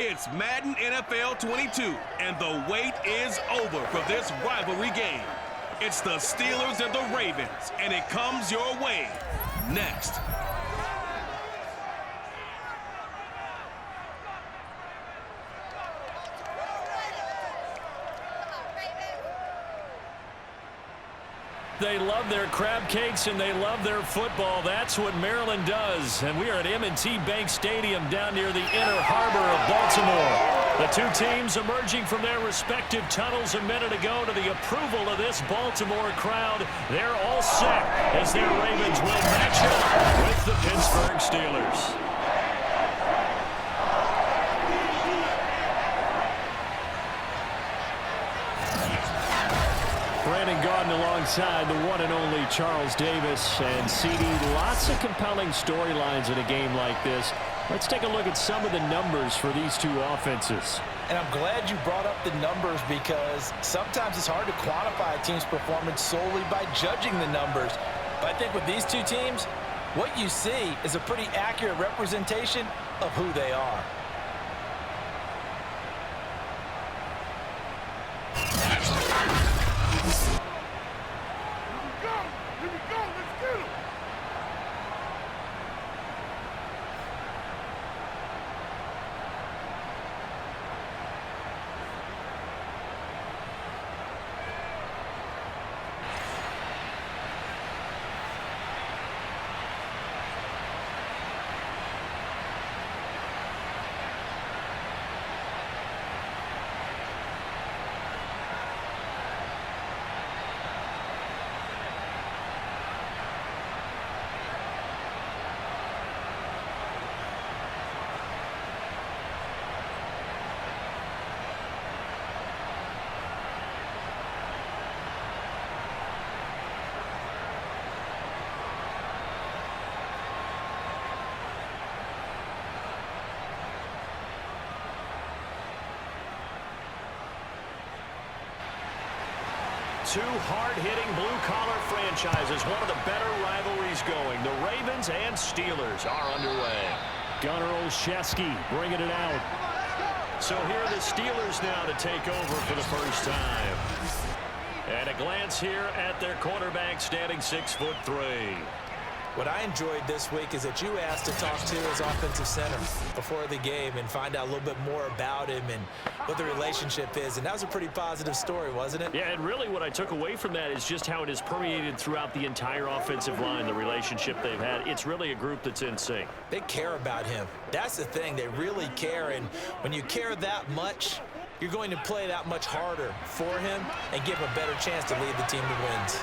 It's Madden NFL 22, and the wait is over for this rivalry game. It's the Steelers and the Ravens, and it comes your way next. They love their crab cakes and they love their football. That's what Maryland does. And we are at M&T Bank Stadium down near the inner harbor of Baltimore. The two teams emerging from their respective tunnels a minute ago to the approval of this Baltimore crowd. They're all set as their Ravens will match up with the Pittsburgh Steelers. Brandon Gaudin alongside the one and only Charles Davis. And CD, lots of compelling storylines in a game like this. Let's take a look at some of the numbers for these two offenses. And I'm glad you brought up the numbers because sometimes it's hard to quantify a team's performance solely by judging the numbers. But I think with these two teams, what you see is a pretty accurate representation of who they are. Two hard-hitting blue-collar franchises, one of the better rivalries going. The Ravens and Steelers are underway. Gunnar Olszewski bringing it out. So here are the Steelers now to take over for the first time. And a glance here at their quarterback standing 6'3". What I enjoyed this week is that you asked to talk to his offensive center before the game and find out a little bit more about him and what the relationship is. And that was a pretty positive story, wasn't it? Yeah, and really what I took away from that is just how it has permeated throughout the entire offensive line, the relationship they've had. It's really a group that's in sync. They care about him. That's the thing. They really care. And when you care that much, you're going to play that much harder for him and give him a better chance to lead the team to wins.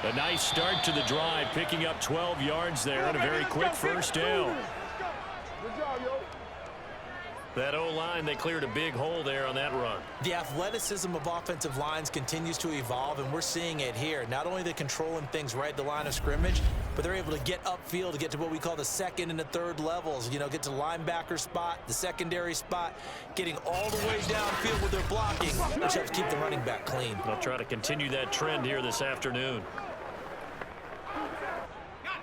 A nice start to the drive, picking up 12 yards there and a very quick first down. That O-line, they cleared a big hole there on that run. The athleticism of offensive lines continues to evolve, and we're seeing it here. Not only are they controlling things right at the line of scrimmage, but they're able to get upfield to get to what we call the second and the third levels. You know, get to the linebacker spot, the secondary spot, getting all the way downfield with their blocking, which helps keep the running back clean. They'll try to continue that trend here this afternoon.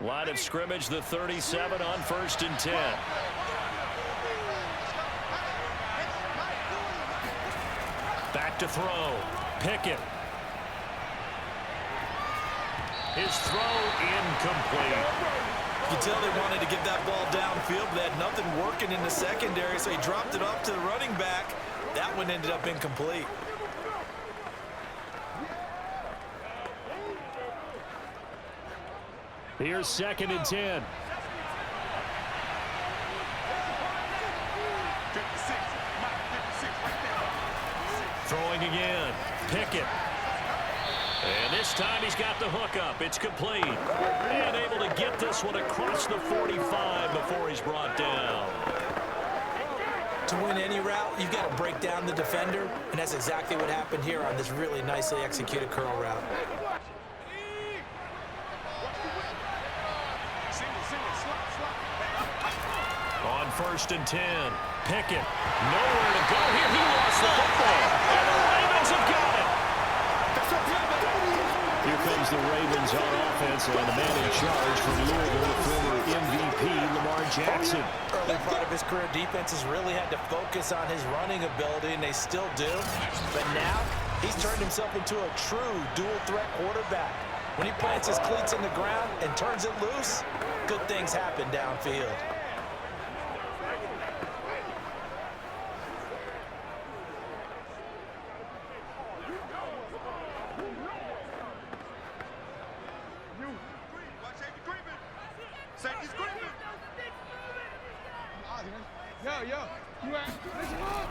Line of scrimmage, the 37 on 1st and 10. Back to throw. Pickett. His throw incomplete. You can tell they wanted to get that ball downfield, but they had nothing working in the secondary, so he dropped it off to the running back. That one ended up incomplete. Here's 2nd and 10. Throwing again. Pickett. And this time he's got the hook up. It's complete. And able to get this one across the 45 before he's brought down. To win any route, you've got to break down the defender, and that's exactly what happened here on this really nicely executed curl route. On 1st and 10, Pickett, nowhere to go here. He lost the football, and the Ravens have got it. Here comes the Ravens on offense, and the man in charge from Louisville, the former MVP, Lamar Jackson. Early part of his career, defenses really had to focus on his running ability, and they still do. But now, he's turned himself into a true dual-threat quarterback. When he plants his cleats in the ground and turns it loose, good things happen downfield.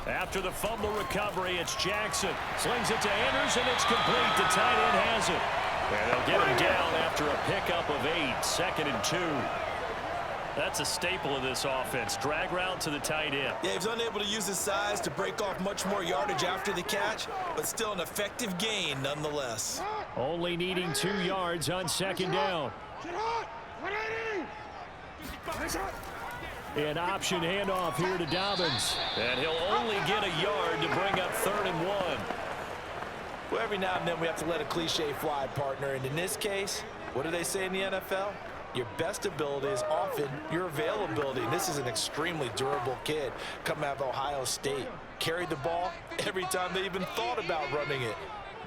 After the fumble recovery, it's Jackson. Slings it to Anders, and it's complete. The tight end has it. And they'll get him down after a pickup of 8, 2nd and 2. That's a staple of this offense. Drag route to the tight end. Yeah, he's unable to use his size to break off much more yardage after the catch, but still an effective gain nonetheless. Only needing 2 yards on 2nd down. An option handoff here to Dobbins. And he'll only get a yard to bring up 3rd and 1. Well, every now and then we have to let a cliche fly, partner. And in this case, what do they say in the NFL? Your best ability is often your availability. And this is an extremely durable kid coming out of Ohio State. Carried the ball every time they even thought about running it.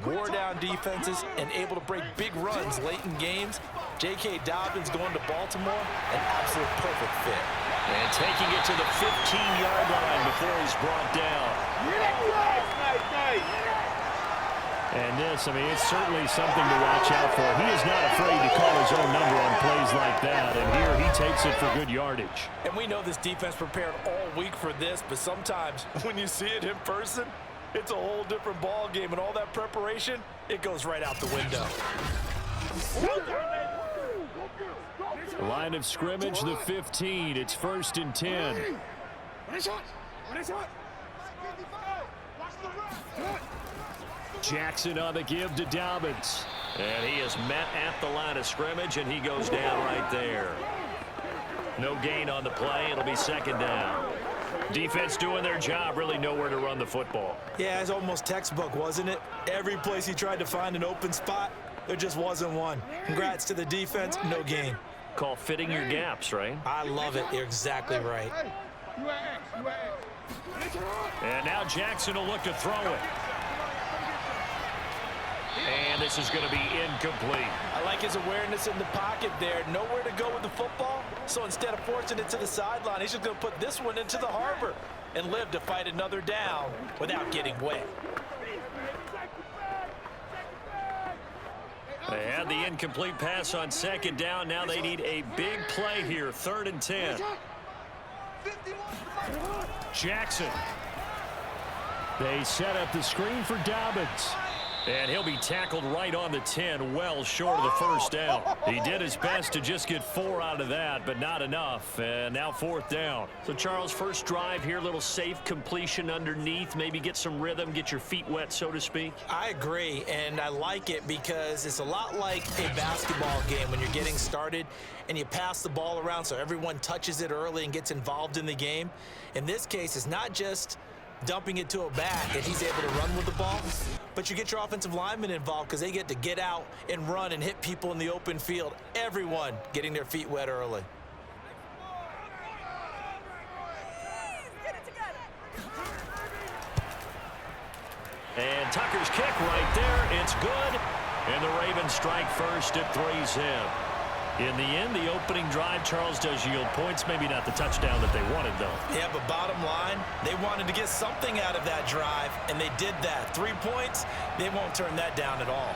Wore down defenses and able to break big runs late in games. J.K. Dobbins going to Baltimore, an absolute perfect fit. And taking it to the 15-yard line before he's brought down. And this, I mean, it's certainly something to watch out for. He is not afraid to call his own number on plays like that. And here he takes it for good yardage. And we know this defense prepared all week for this, but sometimes when you see it in person, it's a whole different ball game. And all that preparation, it goes right out the window. Line of scrimmage, the 15. It's 1st and 10. Jackson on the give to Dobbins. And he is met at the line of scrimmage, and he goes down right there. No gain on the play. It'll be 2nd down. Defense doing their job, really nowhere to run the football. Yeah, it's almost textbook, wasn't it? Every place he tried to find an open spot, there just wasn't one. Congrats to the defense, no gain. Call fitting your gaps, right? I love it. You're exactly right. And now Jackson will look to throw it. And this is going to be incomplete. I like his awareness in the pocket there. Nowhere to go with the football. So instead of forcing it to the sideline, he's just going to put this one into the harbor and live to fight another down without getting wet. They had the incomplete pass on 2nd down. Now they need a big play here. 3rd and 10. Jackson. They set up the screen for Dobbins. And he'll be tackled right on the 10, well short of the 1st down. He did his best to just get 4 out of that, but not enough. And now 4th down. So, Charles, first drive here, little safe completion underneath. Maybe get some rhythm, get your feet wet, so to speak. I agree, and I like it because it's a lot like a basketball game when you're getting started and you pass the ball around so everyone touches it early and gets involved in the game. In this case, it's not just dumping it to a back and he's able to run with the ball, but you get your offensive linemen involved because they get to get out and run and hit people in the open field. Everyone getting their feet wet early. And Tucker's kick right there. It's good. And the Ravens strike first at 3's him. In the end, the opening drive, Charles, does yield points. Maybe not the touchdown that they wanted, though. Yeah, but bottom line, they wanted to get something out of that drive, and they did that. 3 points, they won't turn that down at all.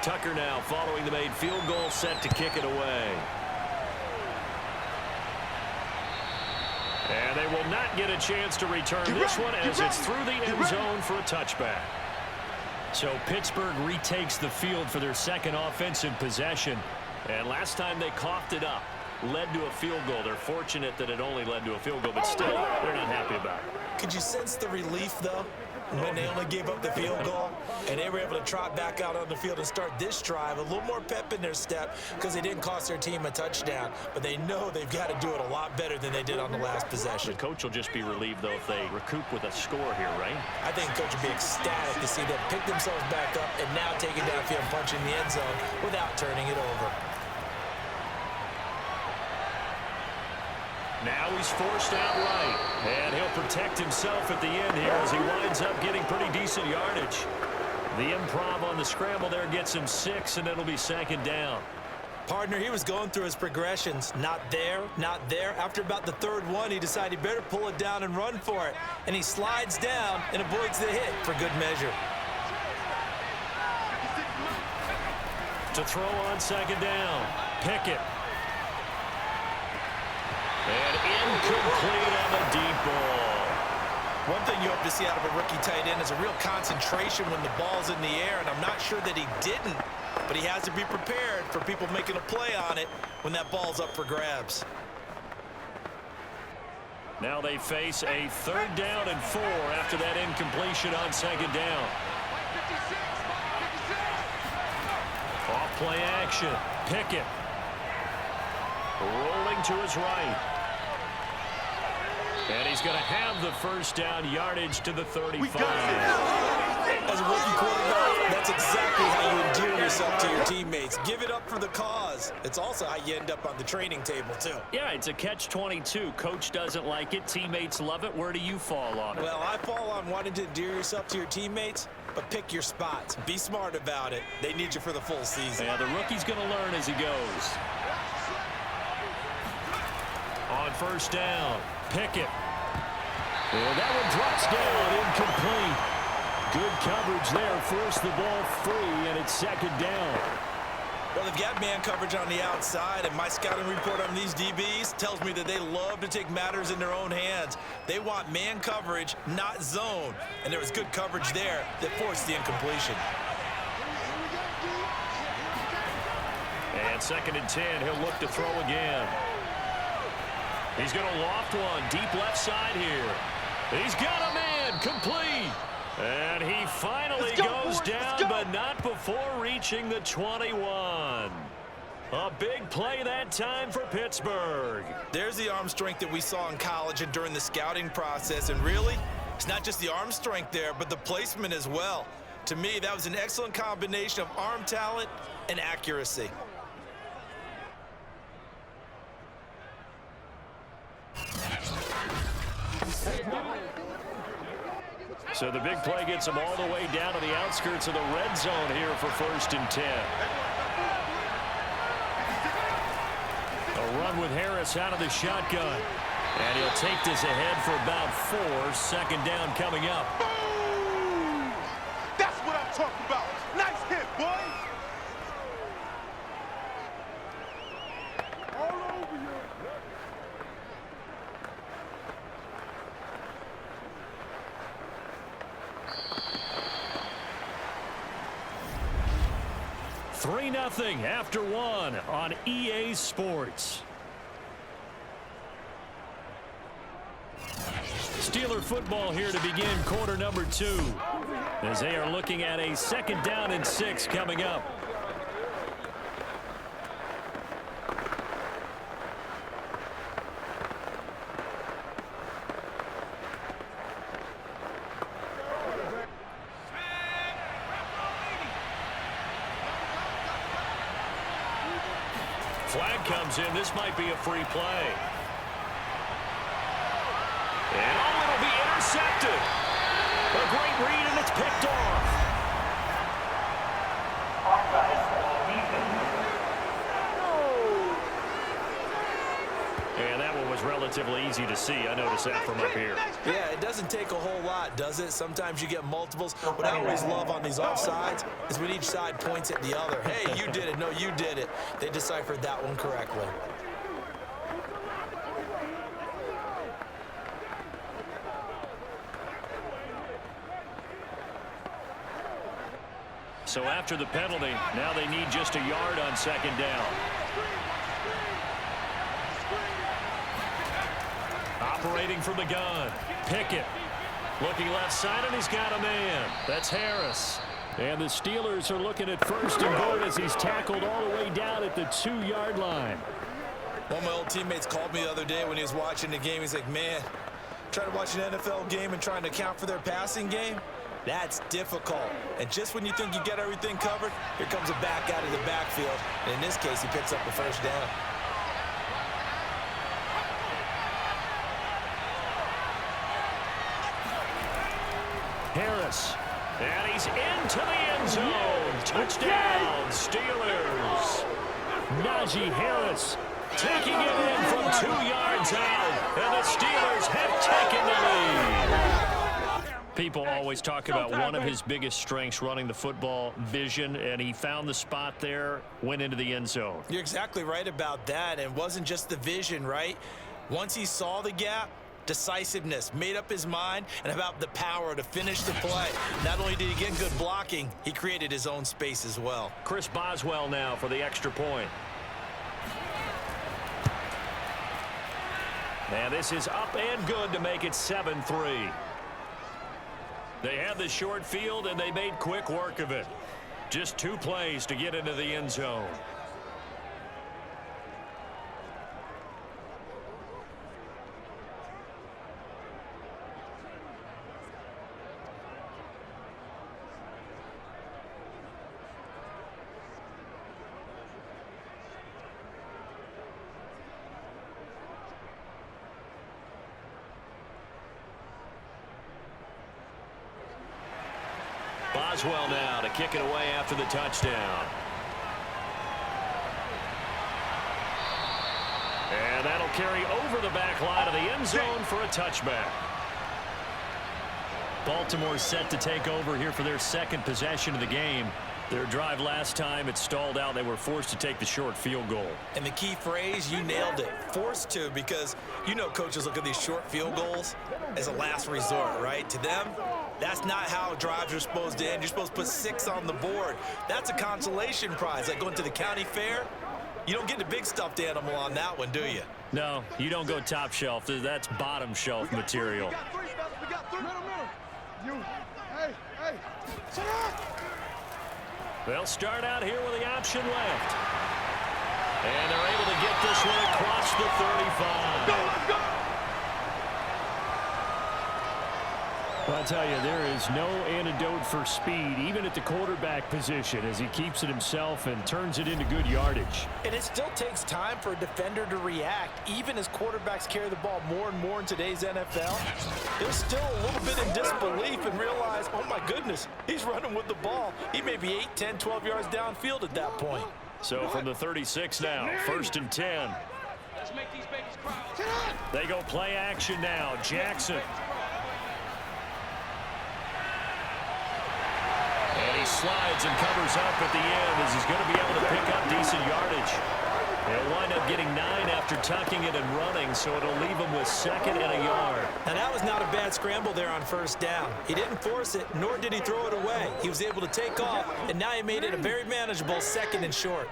Tucker now following the made field goal, set to kick it away. And they will not get a chance to return this one as it's through the end zone for a touchback. So Pittsburgh retakes the field for their second offensive possession. And last time they coughed it up. led to a field goal. They're fortunate that it only led to a field goal, but still, they're not happy about it. Could you sense the relief, though, when they only gave up the field goal and they were able to trot back out on the field and start this drive? A little more pep in their step because they didn't cost their team a touchdown, but they know they've got to do it a lot better than they did on the last possession. The coach will just be relieved, though, if they recoup with a score here, right? I think the coach will be ecstatic to see them pick themselves back up and now take it downfield and punch in the end zone without turning it over. Now he's forced out right, and he'll protect himself at the end here as he winds up getting pretty decent yardage. The improv on the scramble there gets him 6, and it'll be 2nd down. Partner, he was going through his progressions. Not there, not there. After about the 3rd one, he decided he better pull it down and run for it. And he slides down and avoids the hit for good measure. To throw on 2nd down, Pickett. And incomplete on the deep ball. One thing you hope to see out of a rookie tight end is a real concentration when the ball's in the air, and I'm not sure that he didn't, but he has to be prepared for people making a play on it when that ball's up for grabs. Now they face a 3rd down and 4 after that incompletion on 2nd down. Off play action. Pickett. Rolling to his right. And he's going to have the 1st down, yardage to the 35. As a rookie quarterback, that's exactly how you endear yourself to your teammates. Give it up for the cause. It's also how you end up on the training table, too. Yeah, it's a catch-22. Coach doesn't like it. Teammates love it. Where do you fall on it? Well, I fall on wanting to endear yourself to your teammates, but pick your spots. Be smart about it. They need you for the full season. Yeah, the rookie's going to learn as he goes. On 1st down, Pickett. And that one drops down, incomplete. Good coverage there, forced the ball free, and it's 2nd down. Well, they've got man coverage on the outside, and my scouting report on these DBs tells me that they love to take matters in their own hands. They want man coverage, not zone, and there was good coverage there that forced the incompletion. And 2nd and 10, he'll look to throw again. He's going to loft one, deep left side here. He's got a man, complete. And he finally goes down, but not before reaching the 21. A big play that time for Pittsburgh. There's the arm strength that we saw in college and during the scouting process. And really, it's not just the arm strength there, but the placement as well. To me, that was an excellent combination of arm talent and accuracy. So the big play gets him all the way down to the outskirts of the red zone here for 1st and 10. A run with Harris out of the shotgun. And he'll take this ahead for about 4. 2nd down coming up. Boom! That's what I'm talking about. Nice hit, boy. All over you. Three 3-0 after 1 on EA Sports. Steeler football here to begin quarter number 2 as they are looking at a 2nd down and 6 coming up. Flag comes in. This might be a free play. And it'll be intercepted. A great read, and it's picked off. And that one was relatively easy to see. I noticed that from up here. Yeah, it doesn't take a whole lot, does it? Sometimes you get multiples. What I always love on these offsides is when each side points at the other. Hey, you did it. No, you did it. They deciphered that one correctly. So after the penalty, now they need just a yard on 2nd down. Operating from the gun. Pickett. Looking left side, and he's got a man. That's Harris. And the Steelers are looking at first and goal as he's tackled all the way down at the 2-yard line. One of my old teammates called me the other day when he was watching the game. He's like, man, trying to watch an NFL game and trying to account for their passing game, that's difficult. And just when you think you get everything covered, here comes a back out of the backfield. And in this case, he picks up the first down. Harris. And he's into the end zone. Touchdown, Steelers. Najee Harris taking it in from 2 yards out. And the Steelers have taken the lead. People always talk about one of his biggest strengths running the football, vision, and he found the spot there, went into the end zone. You're exactly right about that. And it wasn't just the vision, right? Once he saw the gap, decisiveness, made up his mind, and about the power to finish the play. Not only did he get good blocking, he created his own space as well. Chris Boswell now for the extra point. And this is up and good to make it 7-3. They had the short field, and they made quick work of it. Just 2 plays to get into the end zone. Boswell now to kick it away after the touchdown. And that'll carry over the back line of the end zone for a touchback. Baltimore set to take over here for their second possession of the game. Their drive last time, it stalled out. They were forced to take the short field goal. And the key phrase, you nailed it. Forced to, because you know coaches look at these short field goals as a last resort, right? To them, that's not how drives are supposed to end. You're supposed to put 6 on the board. That's a consolation prize. Like going to the county fair, you don't get the big stuffed animal on that one, do you? No, you don't go top shelf. That's bottom shelf material. We got 3. You. Hey. Sit up. They'll start out here with the option left. And they're able to get this one across the 35. Let's go. Well, I'll tell you, there is no antidote for speed, even at the quarterback position, as he keeps it himself and turns it into good yardage. And it still takes time for a defender to react. Even as quarterbacks carry the ball more and more in today's NFL, they're still a little bit in disbelief and realize, oh my goodness, he's running with the ball. He may be 8, 10, 12 yards downfield at that point. So from the 36 now, 1st and 10. Let's make these babies cry. They go play action now. Jackson. And he slides and covers up at the end as he's going to be able to pick up decent yardage. He'll wind up getting 9 after tucking it and running, so it'll leave him with 2nd and a yard. Now, that was not a bad scramble there on 1st down. He didn't force it, nor did he throw it away. He was able to take off, and now he made it a very manageable 2nd and short.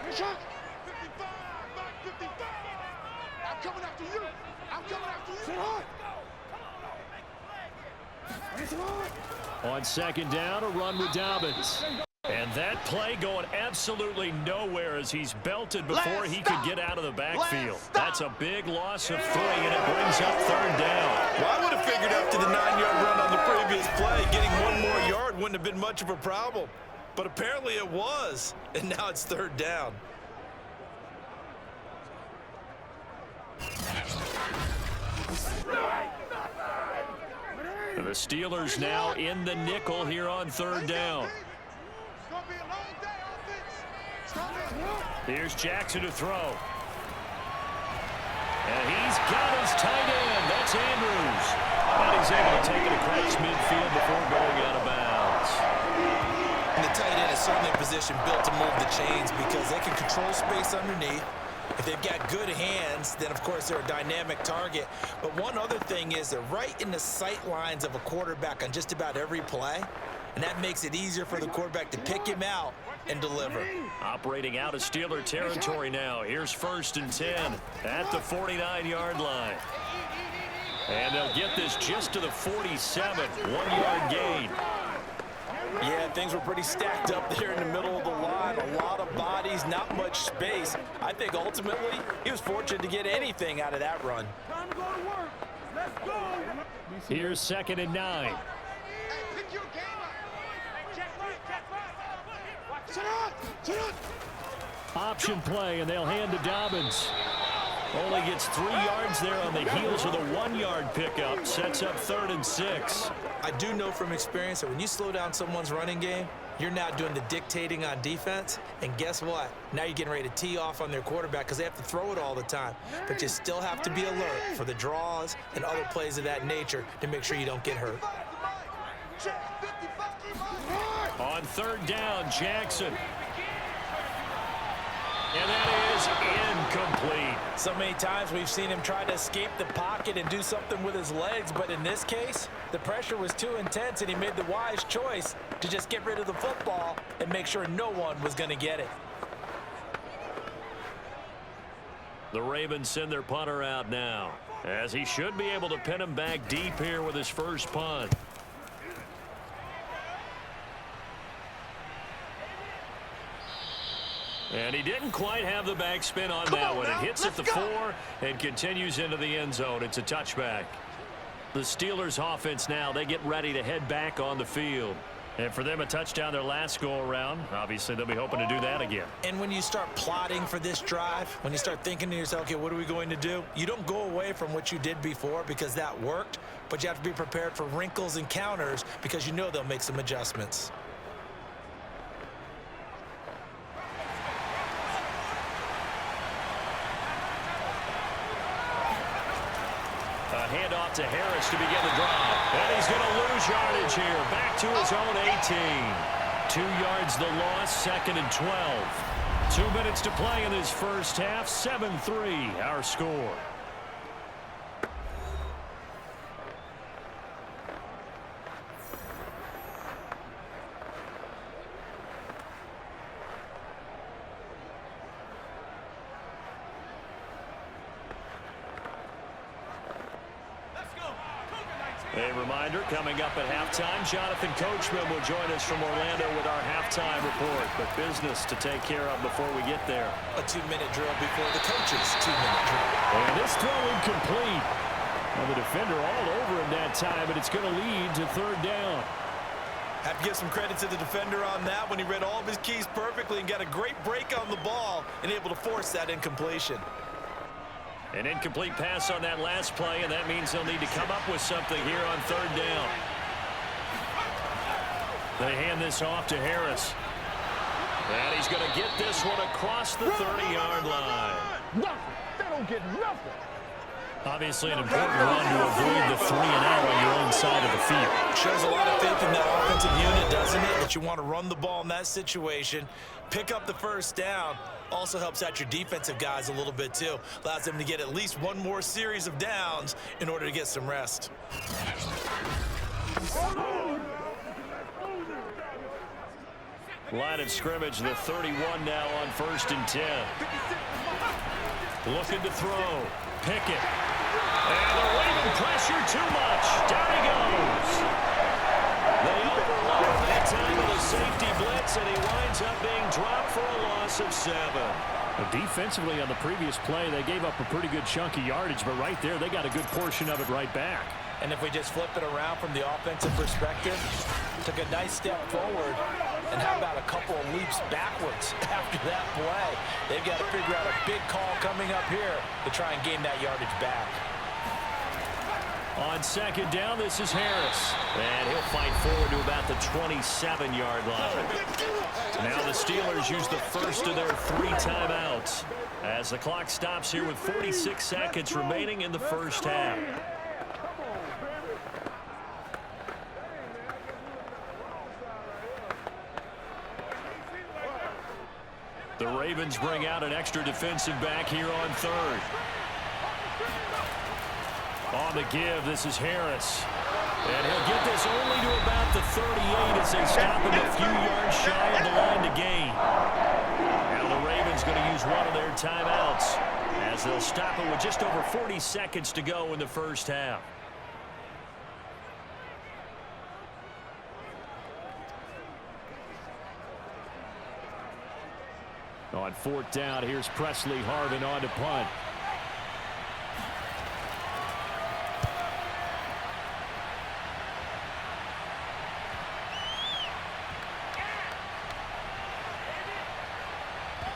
55. I'm coming after you. Sit hard. On 2nd down, a run with Dobbins. And that play going absolutely nowhere as he's belted before he could get out of the backfield. That's a big loss of 3, and it brings up 3rd down. Well, I would have figured after the 9-yard run on the previous play, getting 1 more yard wouldn't have been much of a problem. But apparently it was, and now it's 3rd down. The Steelers now in the nickel here on 3rd down. Here's Jackson to throw. And he's got his tight end. That's Andrews. And he's able to take it across midfield before going out of bounds. And the tight end is certainly a position built to move the chains because they can control space underneath. If they've got good hands, then of course they're a dynamic target. But one other thing is they're right in the sight lines of a quarterback on just about every play. And that makes it easier for the quarterback to pick him out and deliver. Operating out of Steeler territory now. Here's 1st and 10 at the 49-yard line. And they'll get this just to the 47. 1-yard gain. Yeah, things were pretty stacked up there in the middle of the line. A lot of bodies, not much space. I think ultimately he was fortunate to get anything out of that run. Time to go to work. Let's go. Here's 2nd and 9. Hey, pick your game up. Check right. Sit on. Option play, and they'll hand to Dobbins. Only gets 3 yards there on the heels of the 1-yard pickup. Sets up 3rd and 6. I do know from experience that when you slow down someone's running game, you're now doing the dictating on defense. And guess what? Now you're getting ready to tee off on their quarterback because they have to throw it all the time. But you still have to be alert for the draws and other plays of that nature to make sure you don't get hurt. On 3rd down, Jackson. And that is incomplete. So many times we've seen him try to escape the pocket and do something with his legs, but in this case, the pressure was too intense and he made the wise choice to just get rid of the football and make sure no one was going to get it. The Ravens send their punter out now, as he should be able to pin him back deep here with his first punt. And he didn't quite have the backspin on that one. It hits at the 4 and continues into the end zone. It's a touchback. The Steelers offense now, they get ready to head back on the field. And for them, a touchdown their last go-around. Obviously, they'll be hoping to do that again. And when you start plotting for this drive, when you start thinking to yourself, okay, what are we going to do? You don't go away from what you did before because that worked, but you have to be prepared for wrinkles and counters because you know they'll make some adjustments. A handoff to Harris to begin the drive. And he's going to lose yardage here. Back to his own 18. 2 yards the loss, 2nd and 12. 2 minutes to play in this first half. 7-3 our score. A reminder, coming up at halftime, Jonathan Coachman will join us from Orlando with our halftime report. But business to take care of before we get there. A 2-minute drill before the coach's 2-minute drill. And this throw incomplete. Well, the defender all over him that time, but it's going to lead to 3rd down. Have to give some credit to the defender on that when he read all of his keys perfectly and got a great break on the ball and able to force that incompletion. An incomplete pass on that last play, and that means they'll need to come up with something here on 3rd down. They hand this off to Harris. And he's going to get this one across the 30-yard line. Nothing. They don't get nothing. Obviously an important run to avoid the 3-and-out on your own side of the field. Shows a lot of faith in that offensive unit, doesn't it? That you want to run the ball in that situation, pick up the 1st down. Also helps out your defensive guys a little bit, too. Allows them to get at least one more series of downs in order to get some rest. Line of scrimmage, the 31 now on 1st and 10. Looking to throw. Pickett. And the Raven pressure too much. Down he goes. They overload that time with a safety blitz, and he winds up being dropped for a loss of 7. Defensively on the previous play, they gave up a pretty good chunk of yardage, but right there, they got a good portion of it right back. And if we just flip it around from the offensive perspective, took a nice step forward, and how about a couple of leaps backwards after that play? They've got to figure out a big call coming up here to try and gain that yardage back. On 2nd down, this is Harris. And he'll fight forward to about the 27-yard line. Now the Steelers use the first of their 3 timeouts as the clock stops here with 46 seconds remaining in the first half. The Ravens bring out an extra defensive back here on 3rd. On the give, this is Harris. And he'll get this only to about the 38 as they stop him a few yards shy of the line to gain. Now the Ravens going to use one of their timeouts as they'll stop it with just over 40 seconds to go in the first half. On fourth down, here's Presley Harvin on to punt.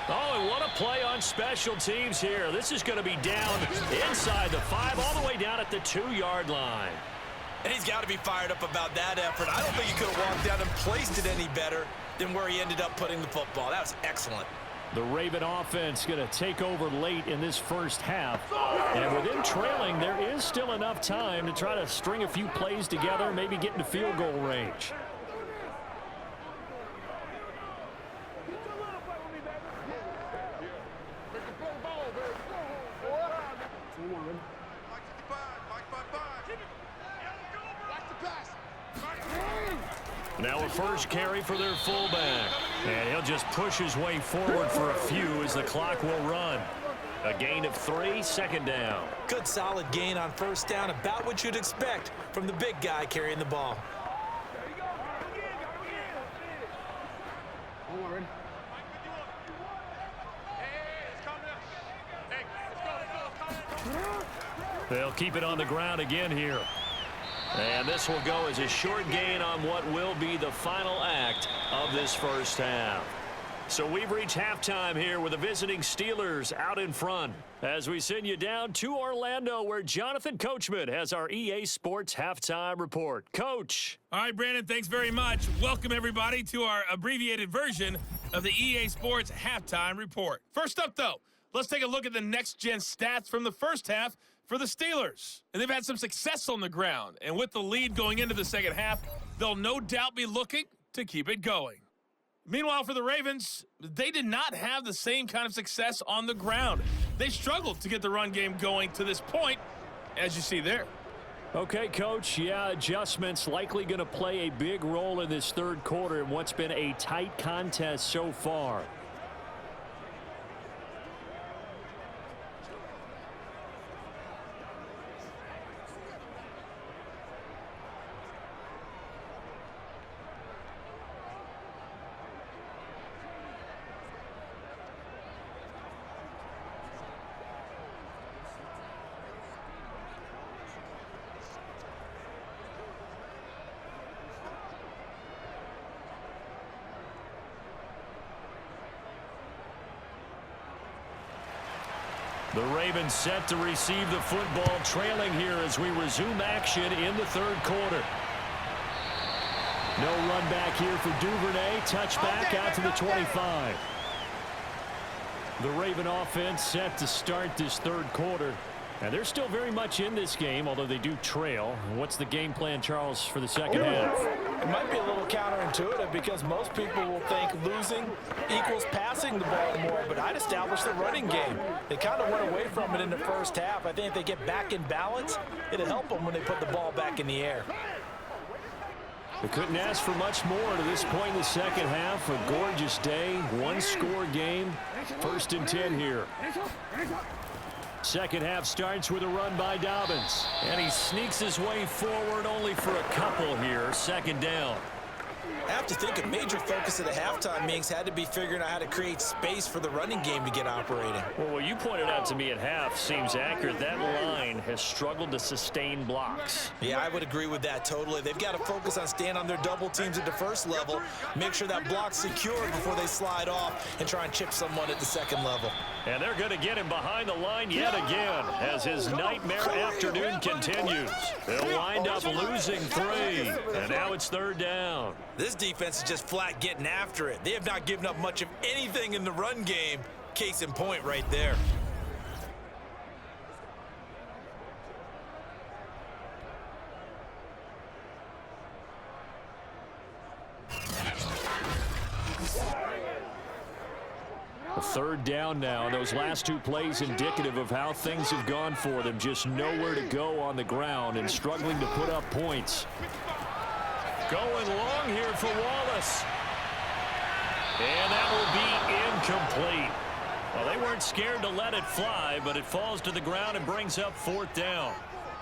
Oh, and what a play on special teams here. This is going to be down inside the 5, all the way down at the 2-yard line. And he's got to be fired up about that effort. I don't think he could have walked down and placed it any better than where he ended up putting the football. That was excellent. The Raven offense going to take over late in this first half. And with them trailing, there is still enough time to try to string a few plays together, maybe get into field goal range. Now a first carry for their fullback. And he'll just push his way forward for a few as the clock will run. A gain of 3, second down. Good solid gain on first down, about what you'd expect from the big guy carrying the ball. They'll keep it on the ground again here. And this will go as a short gain on what will be the final act of this first half. So we've reached halftime here with the visiting Steelers out in front as we send you down to Orlando where Jonathan Coachman has our EA Sports Halftime Report. Coach. All right, Brandon, thanks very much. Welcome, everybody, to our abbreviated version of the EA Sports Halftime Report. First up, though, let's take a look at the next-gen stats from the first half for the Steelers. And they've had some success on the ground. And with the lead going into the second half, they'll no doubt be looking to keep it going. Meanwhile, for the Ravens, they did not have the same kind of success on the ground. They struggled to get the run game going to this point, as you see there. Okay, Coach, yeah, adjustments likely going to play a big role in this third quarter in what's been a tight contest so far. The Ravens set to receive the football, trailing here as we resume action in the third quarter. No run back here for Duvernay. Touchback out to the 25. The Raven offense set to start this third quarter. And they're still very much in this game, although they do trail. What's the game plan, Charles, for the second half? It might be a little counterintuitive because most people will think losing equals passing the ball more, but I'd establish the running game. They kind of went away from it in the first half. I think if they get back in balance, it'll help them when they put the ball back in the air. They couldn't ask for much more to this point in the second half. A gorgeous day, one-score game. 1st and 10 here. Second half starts with a run by Dobbins. And he sneaks his way forward only for a couple here. Second down. I have to think a major focus of the halftime meetings had to be figuring out how to create space for the running game to get operating. Well, what you pointed out to me at half seems accurate. That line has struggled to sustain blocks. Yeah, I would agree with that totally. They've got to focus on staying on their double teams at the first level, make sure that block's secure before they slide off and try and chip someone at the second level. And they're going to get him behind the line yet again as his nightmare afternoon continues. They'll wind up losing 3, and now it's third down. This defense is just flat getting after it. They have not given up much of anything in the run game. Case in point right there. A third down now. Those last 2 plays indicative of how things have gone for them. Just nowhere to go on the ground and struggling to put up points. Going long here for Wallace. And that will be incomplete. Well, they weren't scared to let it fly, but it falls to the ground and brings up 4th down.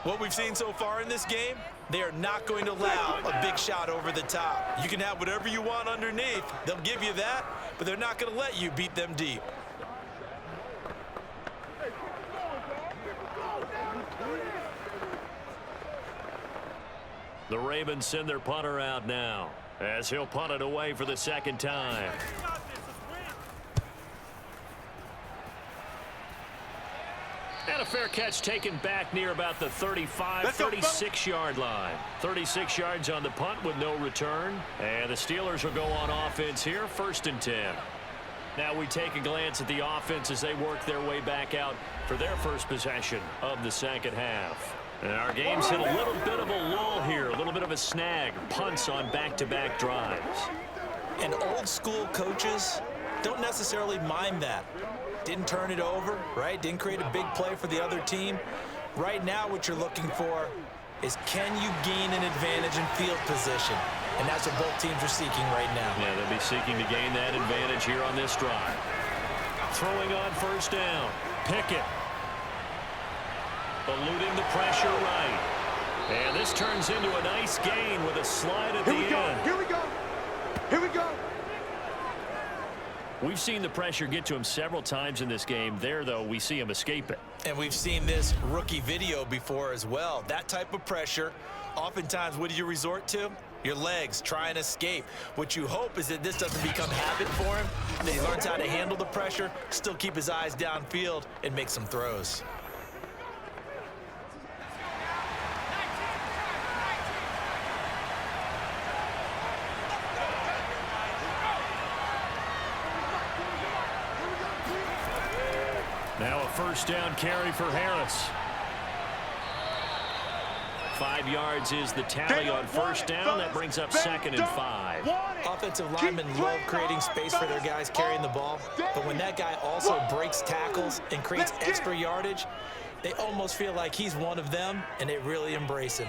What we've seen so far in this game, they are not going to allow a big shot over the top. You can have whatever you want underneath. They'll give you that, but they're not going to let you beat them deep. The Ravens send their punter out now as he'll punt it away for the second time. And a fair catch taken back near about the 35, 36-yard line. 36 yards on the punt with no return. And the Steelers will go on offense here, 1st and 10. Now we take a glance at the offense as they work their way back out for their first possession of the second half. And our game's hit a little bit of a lull here, a little bit of a snag. Punts on back-to-back drives. And old-school coaches don't necessarily mind that. Didn't turn it over, right? Didn't create a big play for the other team. Right now what you're looking for is, can you gain an advantage in field position? And that's what both teams are seeking right now. Yeah, they'll be seeking to gain that advantage here on this drive. Throwing on 1st down. Pickett. Eluding the pressure right. And this turns into a nice gain with a slide at the end. Here we go. Here we go. We've seen the pressure get to him several times in this game. There, though, we see him escape it. And we've seen this rookie video before as well. That type of pressure, oftentimes, what do you resort to? Your legs, try and escape. What you hope is that this doesn't become habit for him, that he learns how to handle the pressure, still keep his eyes downfield, and make some throws. Now a 1st down carry for Harris. 5 yards is the tally on 1st down. That brings up 2nd and 5. Offensive linemen love creating space for their guys carrying the ball, but when that guy also breaks tackles and creates extra yardage, they almost feel like he's one of them, and they really embrace him.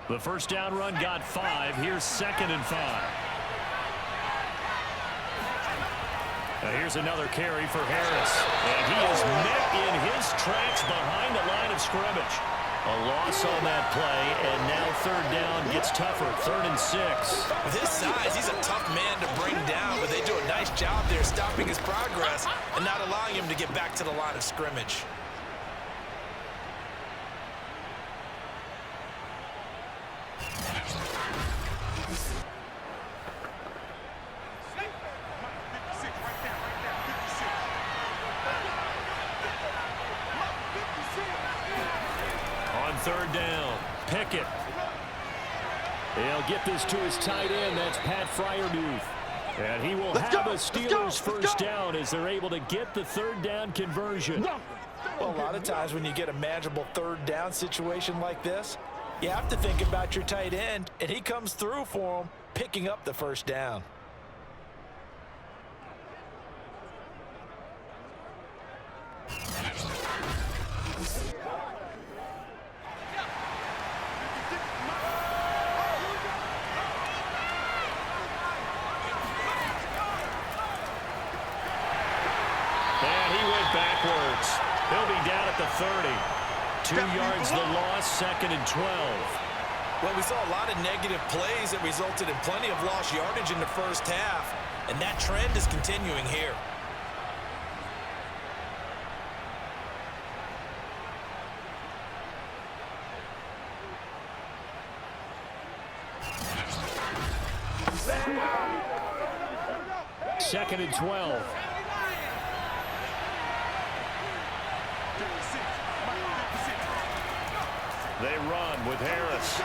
The 1st down run got 5. Here's 2nd and 5. Now here's another carry for Harris. And he is met in his tracks behind the line of scrimmage. A loss on that play, and now 3rd down gets tougher. 3rd and 6. With his size, he's a tough man to bring down, but they do a nice job there stopping his progress and not allowing him to get back to the line of scrimmage. On 3rd down, Pickett. He'll get this to his tight end. That's Pat Fryermuth. And he will have a Steelers 1st down as they're able to get the 3rd down conversion. Well, a lot of times when you get a manageable 3rd down situation like this, you have to think about your tight end, and he comes through for him, picking up the 1st down. Backwards. He'll be down at the 30. 2 yards the loss, 2nd and 12. Well, we saw a lot of negative plays that resulted in plenty of lost yardage in the 1st half, and that trend is continuing here. Second and 12. They run with Harris.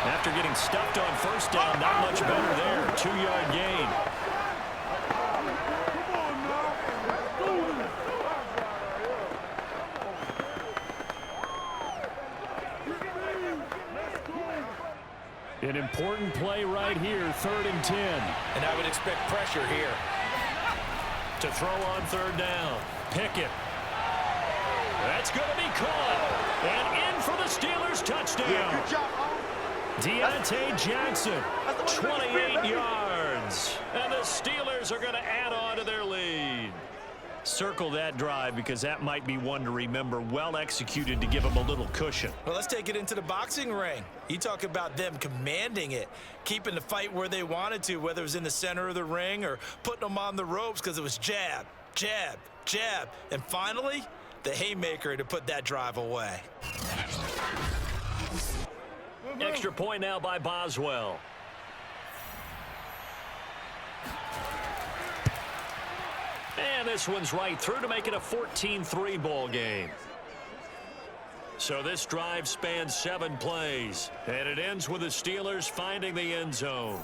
After getting stuffed on 1st down, not much better there. 2-yard gain. An important play right here, 3rd and 10. And I would expect pressure here. To throw on 3rd down. Pickett. That's going to be caught. And in for the Steelers touchdown. Yeah, good job, Deontay Johnson, 28 yards. And the Steelers are going to add on to their lead. circle that drive because that might be one to remember. Well executed to give them a little cushion. Well, let's take it into the boxing ring. You talk about them commanding it, keeping the fight where they wanted to, whether it was in the center of the ring or putting them on the ropes because it was jab, jab, jab. And finally, the haymaker to put that drive away. Extra point now by Boswell. And this one's right through to make it a 14-3 ball game. So this drive spans 7 plays, and it ends with the Steelers finding the end zone.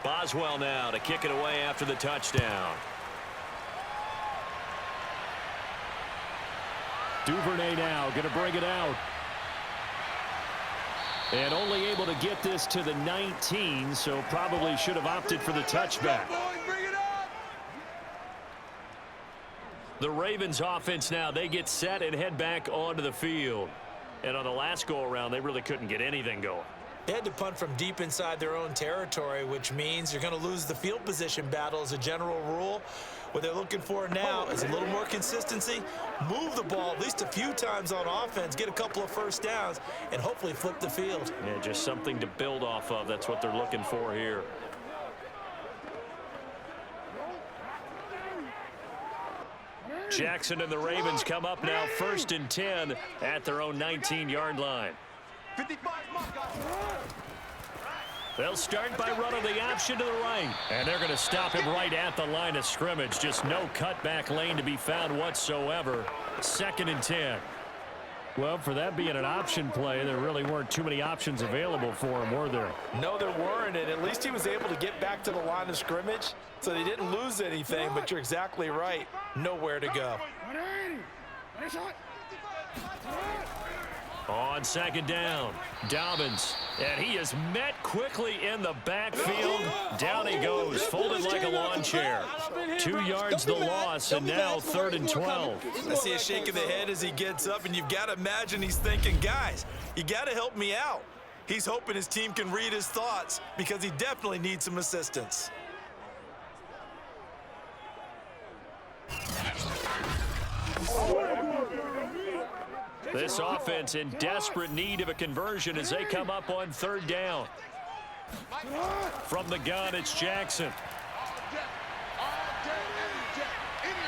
Boswell now to kick it away after the touchdown. Duvernay now going to bring it out. And only able to get this to the 19, so probably should have opted for the touchback. The Ravens offense now, they get set and head back onto the field. And on the last go-around, they really couldn't get anything going. They had to punt from deep inside their own territory, which means you're going to lose the field position battle as a general rule. What they're looking for now is a little more consistency, move the ball at least a few times on offense, get a couple of first downs, and hopefully flip the field. Yeah, just something to build off of. That's what they're looking for here. Jackson and the Ravens come up now 1st and 10 at their own 19-yard line. They'll start by running the option to the right. And they're going to stop him right at the line of scrimmage. Just no cutback lane to be found whatsoever. 2nd and 10. Well, for that being an option play, there really weren't too many options available for him, were there? No, there weren't, and at least he was able to get back to the line of scrimmage, so they didn't lose anything, but you're exactly right. Nowhere to go. On 2nd down, Dobbins, and he is met quickly in the backfield. Down he goes, folded like a lawn chair. 2 yards the loss, and now 3rd and 12. I see a shake of the head as he gets up, and you've got to imagine he's thinking, guys, you got to help me out. He's hoping his team can read his thoughts because he definitely needs some assistance. This offense in desperate need of a conversion as they come up on 3rd down. From the gun, it's Jackson.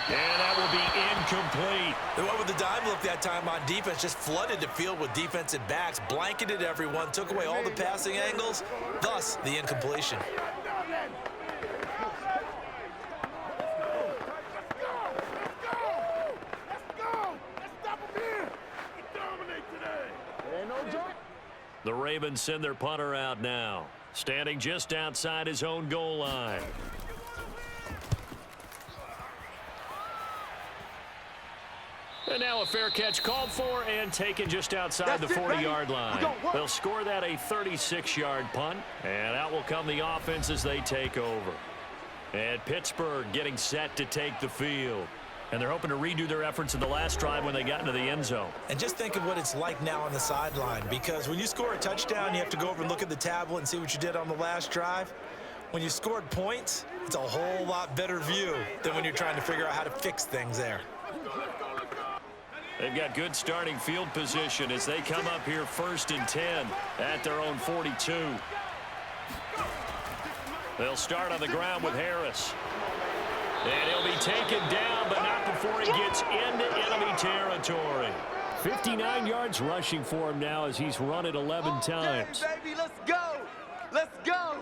And that will be incomplete. They went with the dime look that time on defense, just flooded the field with defensive backs, blanketed everyone, took away all the passing angles, thus the incompletion. The Ravens send their punter out now, standing just outside his own goal line. And now a fair catch called for and taken just outside the 40-yard line. They'll score that a 36-yard punt, and out will come the offense as they take over. And Pittsburgh getting set to take the field. And they're hoping to redo their efforts in the last drive when they got into the end zone. And just think of what it's like now on the sideline, because when you score a touchdown, you have to go over and look at the tablet and see what you did on the last drive. When you scored points, it's a whole lot better view than when you're trying to figure out how to fix things there. They've got good starting field position as they come up here 1st and 10 at their own 42. They'll start on the ground with Harris. And he'll be taken down, but not before he gets into enemy territory. 59 yards rushing for him now as he's run it 11 times. Baby, let's go. Let's go.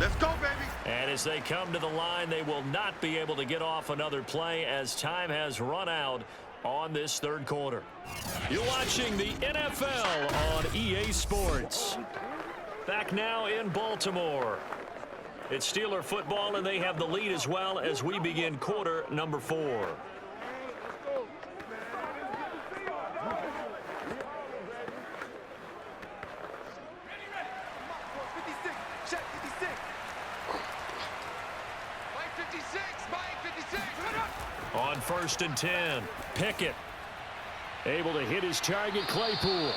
Let's go, baby. And as they come to the line, they will not be able to get off another play as time has run out on this third quarter. You're watching the NFL on EA Sports. Back now in Baltimore. It's Steeler football, and they have the lead as well as we begin quarter number 4. On 1st and 10, Pickett able to hit his target, Claypool.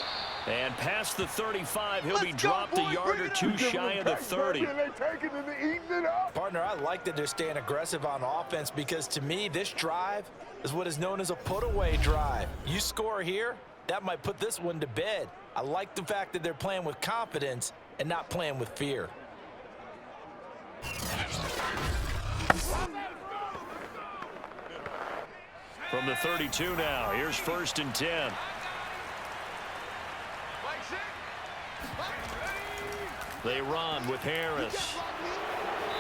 And past the 35, he'll be dropped a yard or two shy of the 30. Partner, I like that they're staying aggressive on offense because to me, this drive is what is known as a put-away drive. You score here, that might put this one to bed. I like the fact that they're playing with confidence and not playing with fear. From the 32 now, here's 1st and 10. They run with Harris.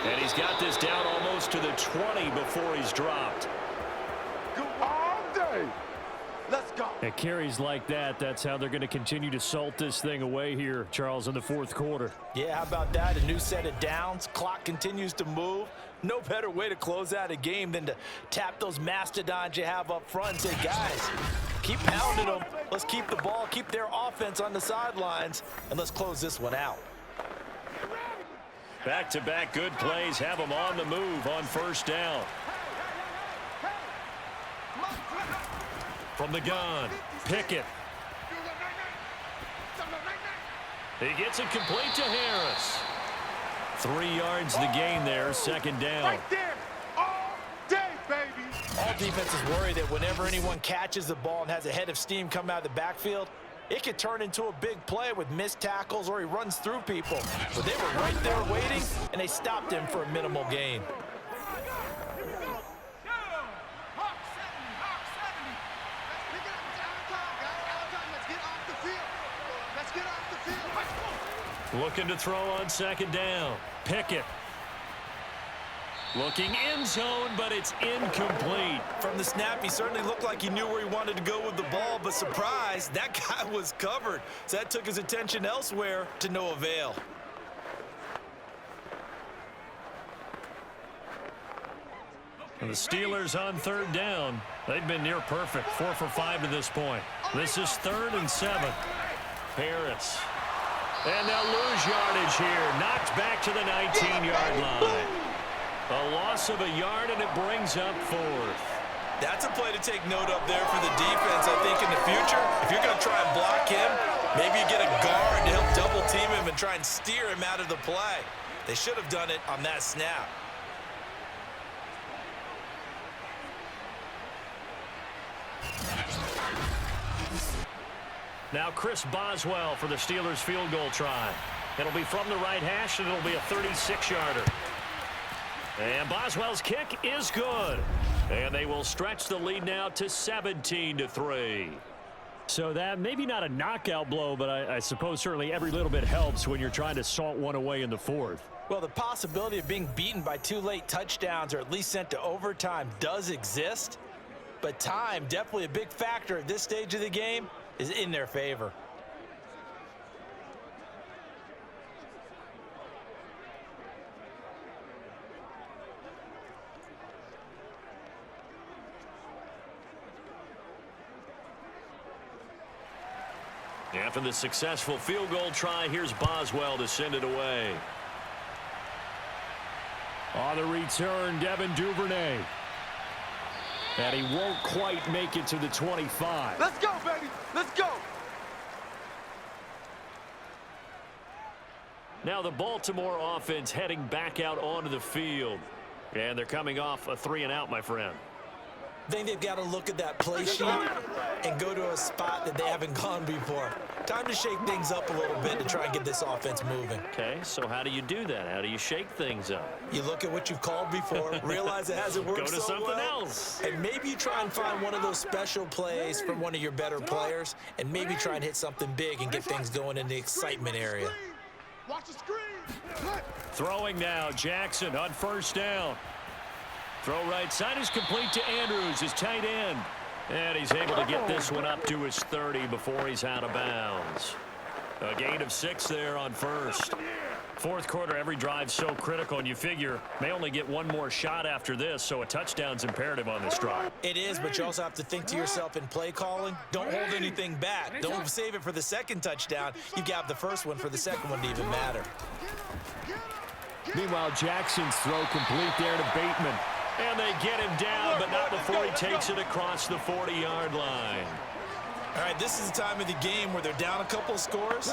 And he's got this down almost to the 20 before he's dropped. All day. Let's go. At carries like that, that's how they're going to continue to salt this thing away here, Charles, in the 4th quarter. Yeah, how about that? A new set of downs. Clock continues to move. No better way to close out a game than to tap those mastodons you have up front and say, guys, keep pounding them. Let's keep the ball, keep their offense on the sidelines, and let's close this one out. Back-to-back good plays have them on the move on 1st down. From the gun, Pickett. He gets it complete to Harris. 3 yards the gain there, 2nd down. Right there. All day, baby. All defenses worry that whenever anyone catches the ball and has a head of steam come out of the backfield, it could turn into a big play with missed tackles or he runs through people. But they were right there waiting, and they stopped him for a minimal gain. Looking to throw on 2nd down. Pickett. Looking end zone, but it's incomplete. From the snap, he certainly looked like he knew where he wanted to go with the ball, but surprise, that guy was covered. So that took his attention elsewhere to no avail. And the Steelers on 3rd down. They've been near perfect, 4 for 5 to this point. This is 3rd and 7. Harris. And they'll lose yardage here. Knocked back to the 19-yard line. A loss of a yard, and it brings up 4th. That's a play to take note of there for the defense. I think in the future, if you're going to try and block him, maybe you get a guard to help double team him and try and steer him out of the play. They should have done it on that snap. Now Chris Boswell for the Steelers field goal try. It'll be from the right hash, and it'll be a 36-yarder. And Boswell's kick is good. And they will stretch the lead now to 17-3. So that maybe not a knockout blow, but I suppose certainly every little bit helps when you're trying to salt one away in the 4th. Well, the possibility of being beaten by 2 late touchdowns or at least sent to overtime does exist. But time, definitely a big factor at this stage of the game, is in their favor. After the successful field goal try, here's Boswell to send it away. On the return, Devin Duvernay. And he won't quite make it to the 25. Let's go, baby. Let's go. Now the Baltimore offense heading back out onto the field. And they're coming off a 3-and-out, my friend. I think they've got to look at that play sheet and go to a spot that they haven't gone before. Time to shake things up a little bit to try and get this offense moving. Okay, so how do you do that? How do you shake things up? You look at what you've called before, realize it hasn't worked Go to so something well, else. and maybe you try and find one of those special plays from one of your better players, and maybe try and hit something big and get things going in the excitement area. Watch the screen. Throwing now, Jackson on first down. Throw right side is complete to Andrews, his tight end. And he's able to get this one up to his 30 before he's out of bounds. A gain of 6 there on first. Fourth quarter, every drive so critical, and you figure may only get one more shot after this, so a touchdown's imperative on this drive. It is, but you also have to think to yourself in play calling, don't hold anything back. Don't save it for the second touchdown. You got the first one for the second one to even matter. Meanwhile, Jackson's throw complete there to Bateman. And they get him down, but not before he takes it across the 40-yard line. All right, this is the time of the game where they're down a couple of scores,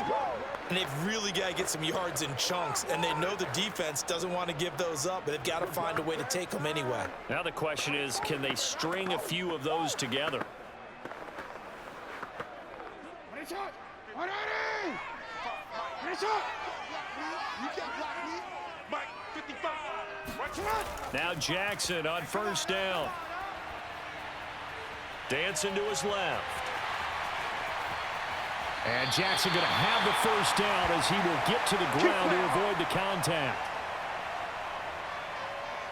and they've really got to get some yards in chunks, and they know the defense doesn't want to give those up, but they've got to find a way to take them anyway. Now the question is, can they string a few of those together? Now Jackson on first down. Dancing to his left. And Jackson going to have the first down as he will get to the ground to avoid the contact.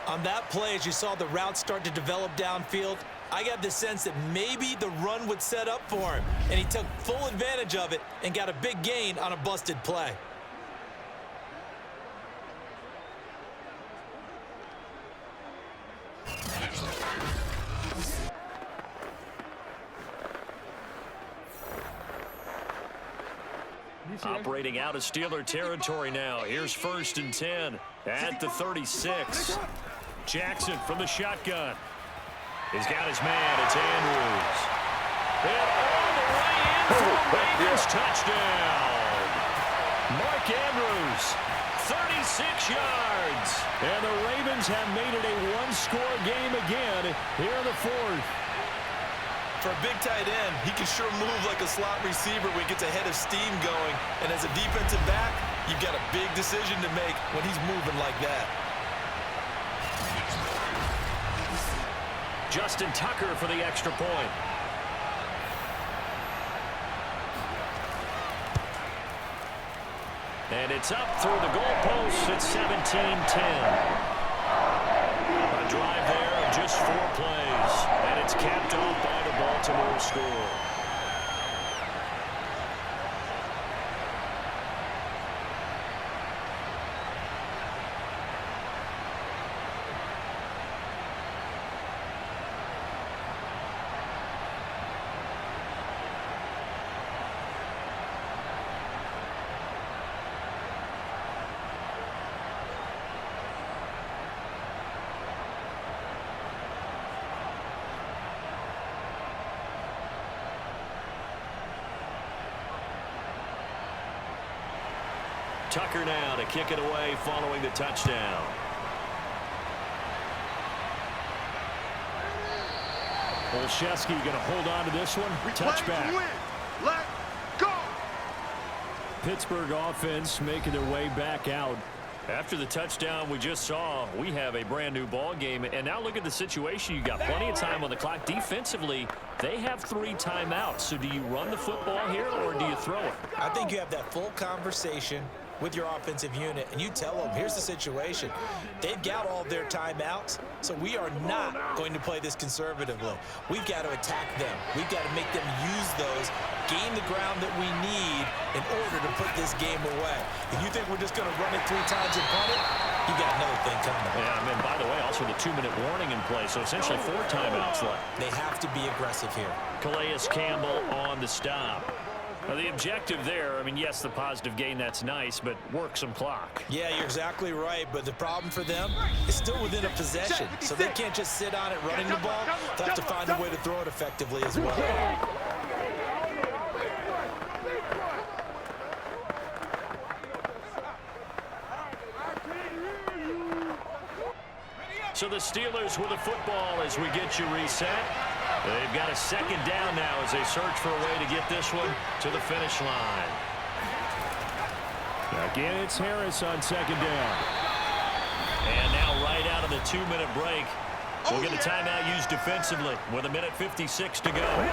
On that play, as you saw the route start to develop downfield, I got the sense that maybe the run would set up for him, and he took full advantage of it and got a big gain on a busted play. Operating out of Steeler territory now. Here's 1st and 10 at the 36. Jackson from the shotgun. He's got his man. It's Andrews. And all the way in for a Ravens touchdown. Mark Andrews, 36 yards. And the Ravens have made it a one-score game again here in the fourth. For a big tight end, he can sure move like a slot receiver when he gets a head of steam going. And as a defensive back, you've got a big decision to make when he's moving like that. Justin Tucker for the extra point. And it's up through the goalposts. It's 17-10. A drive there of just 4 plays. And it's capped off by the Baltimore score. Tucker now to kick it away following the touchdown. Olszewski going to hold on to this one. Touchback. Let's go. Pittsburgh offense making their way back out. After the touchdown we just saw, we have a brand new ball game. And now look at the situation. You got plenty of time on the clock. Defensively, they have 3 timeouts. So do you run the football here or do you throw it? I think you have that full conversation with your offensive unit, and you tell them, here's the situation. They've got all their timeouts, so we are not going to play this conservatively. We've got to attack them. We've got to make them use those, gain the ground that we need in order to put this game away. If you think we're just going to run it 3 times and punt it, you got another thing coming. Yeah, and by the way, also the 2-minute warning in play, so essentially 4 timeouts left. They have to be aggressive here. Calais Campbell on the stop. Now, the objective there, I mean, yes, the positive gain, that's nice, but work some clock. Yeah, you're exactly right, but the problem for them is still within a possession, so they can't just sit on it running the ball. They'll have to find a way to throw it effectively as well. So the Steelers with the football as we get you reset. They've got a 2nd down now as they search for a way to get this one to the finish line. Again, it's Harris on 2nd down. And now right out of the 2-minute break, we'll get a timeout used defensively with 1:56 to go.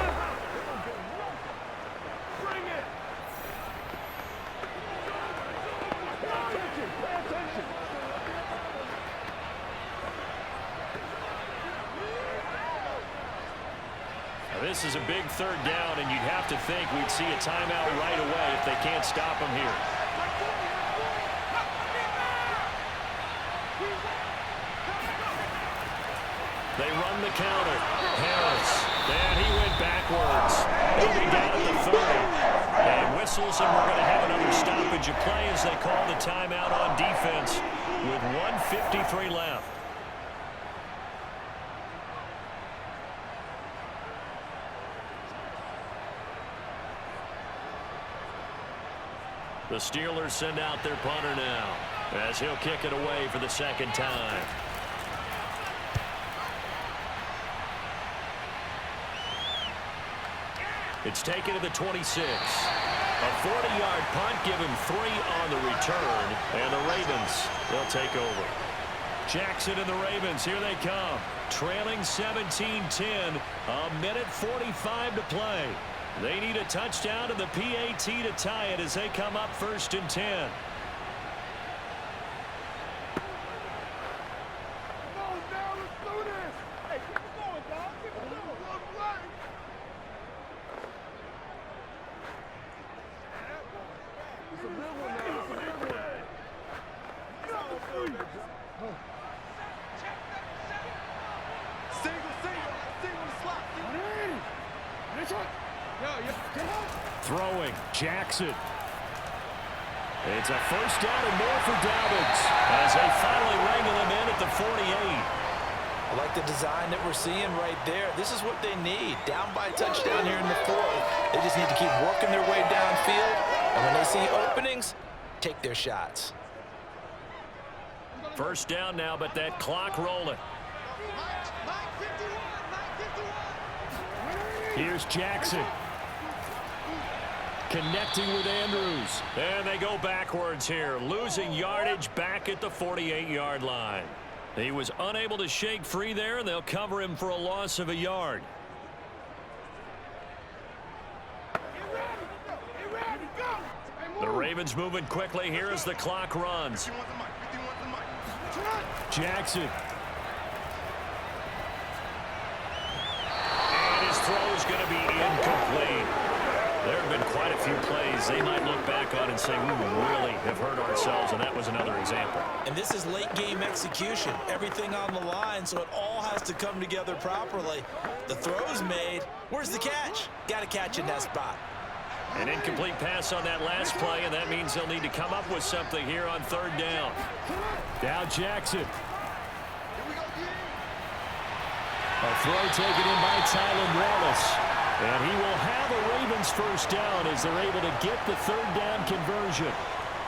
This is a big third down, and you'd have to think we'd see a timeout right away if they can't stop him here. They run the counter. Harris. And he went backwards. He'll be down at the 30. And whistles, and we're going to have another stoppage of play as they call the timeout on defense with 1:53 left. The Steelers send out their punter now as he'll kick it away for the second time. It's taken to the 26. A 40-yard punt, give him 3 on the return, and the Ravens, they'll take over. Jackson and the Ravens, here they come. Trailing 17-10, a minute 45 to play. They need a touchdown and the PAT to tie it as they come up 1st and 10. Throwing, Jackson. It's a first down and more for Dobbins as they finally wrangle him in at the 48. I like the design that we're seeing right there. This is what they need. Down by a touchdown here in the 4th. They just need to keep working their way downfield. And when they see openings, take their shots. First down now, but that clock rolling. Here's Jackson. Connecting with Andrews. And they go backwards here, losing yardage back at the 48-yard line. He was unable to shake free there, and they'll cover him for a loss of a yard. The Ravens moving quickly here as the clock runs. Jackson. And his throw is going to be incomplete. There have been quite a few plays they might look back on and say, we really have hurt ourselves, and that was another example. And this is late-game execution. Everything on the line, so it all has to come together properly. The throw's made. Where's the catch? Got to catch in that spot. An incomplete pass on that last play, and that means they'll need to come up with something here on 3rd down. Now Jackson. A throw taken in by Tylan Wallace. And he will have a Ravens first down as they're able to get the 3rd down conversion.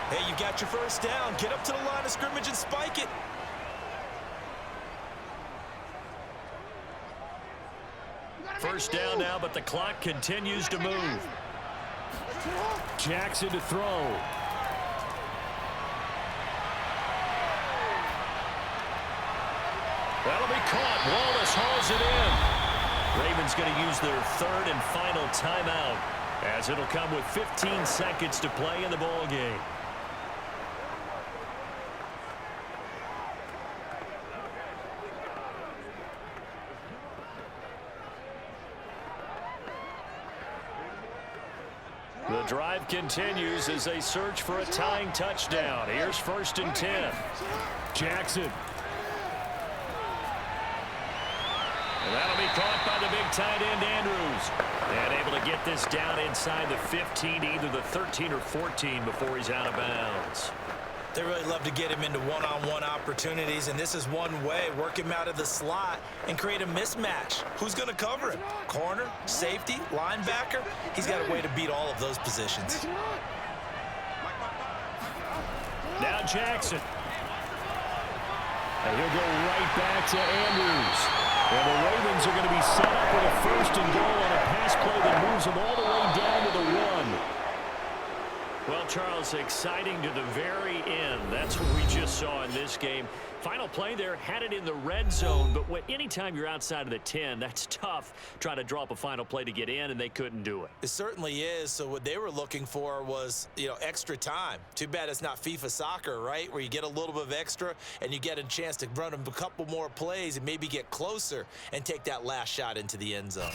Hey, you got your first down. Get up to the line of scrimmage and spike it. First down now, but the clock continues to move. Jackson to throw. That'll be caught. Wallace hauls it in. Ravens going to use their 3rd and final timeout as it'll come with 15 seconds to play in the ball game. The drive continues as they search for a tying touchdown. Here's 1st and 10. Jackson. And that'll be caught by the big tight end, Andrews. And able to get this down inside the 15, either the 13 or 14 before he's out of bounds. They really love to get him into one-on-one opportunities, and this is one way. Work him out of the slot and create a mismatch. Who's going to cover him? Corner, safety, linebacker? He's got a way to beat all of those positions. Now Jackson. And he'll go right back to Andrews. And the Ravens are going to be set up with a 1st and goal on a pass play that moves them all the way down to the 1. Well, Charles, exciting to the very end. That's what we just saw in this game. Final play there, had it in the red zone, but anytime you're outside of the 10, that's tough trying to draw up a final play to get in, and they couldn't do it. It certainly is. So what they were looking for was, extra time. Too bad it's not FIFA soccer, right, where you get a little bit of extra and you get a chance to run a couple more plays and maybe get closer and take that last shot into the end zone.